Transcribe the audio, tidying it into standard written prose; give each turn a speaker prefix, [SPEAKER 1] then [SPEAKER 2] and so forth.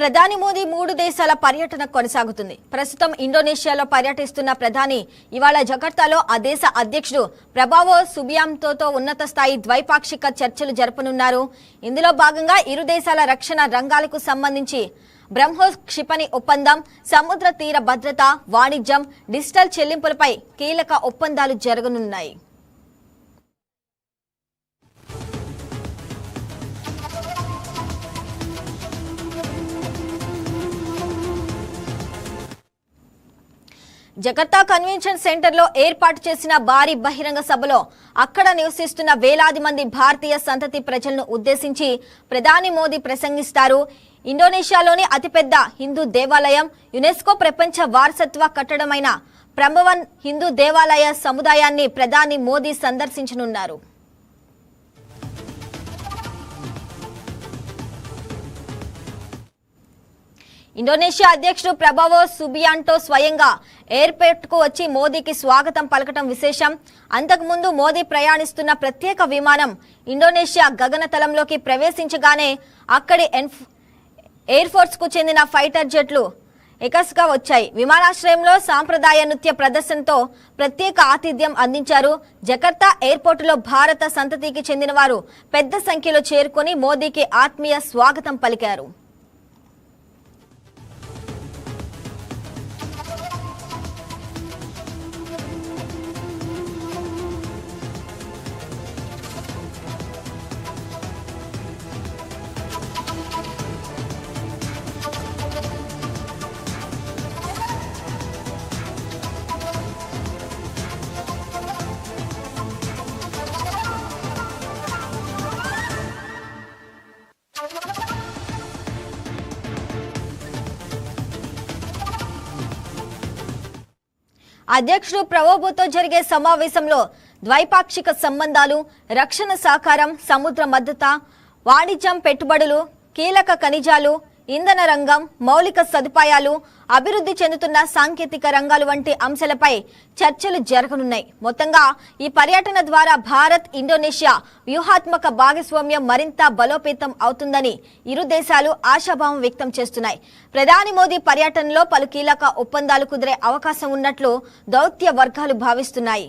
[SPEAKER 1] ప్రధాని మోదీ 3 దేశాల పర్యటన కొనసాగుతుంది. ప్రస్తుతం ఇండోనేషియాలో పర్యటిస్తున్న ప్రధాని ఇవాళ జకార్తాలో ఆ దేశ అధ్యక్షుడు ప్రబావో సుబియాంతోతో ఉన్నత స్థాయి ద్వైపాక్షిక చర్చలు జరపనున్నారు. ఇందులో భాగంగా ఇరు దేశాల రక్షణ రంగాలకు సంబంధించి బ్రహ్మోస్ క్షిపణి ఒప్పందం, సముద్ర తీర భద్రత, వాణిజ్యం, డిజిటల్ చెల్లింపులపై కీలక ఒప్పందాలు జరగనున్నాయి. జకార్తా కన్వెన్షన్ సెంటర్ లో ఏర్పాటు చేసిన భారీ బహిరంగ సభలో అక్కడ నివసిస్తున్న వేలాది మంది భారతీయ సంతతి ప్రజలను ఉద్దేశించి ప్రధాని మోదీ ప్రసంగిస్తారు. ఇండోనేషియాలోని అతిపెద్ద హిందూ దేవాలయం, యునెస్కో ప్రపంచ వారసత్వ కట్టడమైన ప్రంబవన్ హిందూ దేవాలయ సముదాయాన్ని ప్రధాని మోదీ సందర్శించనున్నారు. ఇండోనేషియా అధ్యక్షుడు ప్రబావో సుబియాంటో స్వయంగా ఎయిర్పోర్ట్ కు వచ్చి మోదీకి స్వాగతం పలకటం విశేషం. అంతకుముందు మోదీ ప్రయాణిస్తున్న ప్రత్యేక విమానం ఇండోనేషియా గగనతలంలోకి ప్రవేశించగానే అక్కడి ఎయిర్ ఫోర్స్ కు చెందిన ఫైటర్ జెట్లు ఎకస్గా వచ్చాయి. విమానాశ్రయంలో సాంప్రదాయ నృత్య ప్రదర్శనతో ప్రత్యేక ఆతిథ్యం అందించారు. జకార్తా ఎయిర్పోర్టులో భారత సంతతికి చెందిన వారు పెద్ద సంఖ్యలో చేరుకొని మోదీకి ఆత్మీయ స్వాగతం పలికారు. అధ్యక్షుడు ప్రబోవోతో జరిగే సమావేశంలో ద్వైపాక్షిక సంబంధాలు, రక్షణ సహకారం, సముద్ర మద్దతు, వాణిజ్యం, పెట్టుబడులు, కీలక ఖనిజాలు, ఇంధన రంగం, మౌలిక సదుపాయాలు, అభివృద్ధి చెందుతున్న సాంకేతిక రంగాలు వంటి అంశాలపై చర్చలు జరగనున్నాయి. మొత్తంగా ఈ పర్యటన ద్వారా భారత్, ఇండోనేషియా వ్యూహాత్మక భాగస్వామ్యం మరింత బలోపేతం అవుతుందని ఇరు దేశాలు ఆశాభావం వ్యక్తం చేస్తున్నాయి. ప్రధాని మోదీ పర్యటనలో పలు కీలక ఒప్పందాలు కుదిరే అవకాశం ఉన్నట్లు దౌత్య వర్గాలు భావిస్తున్నాయి.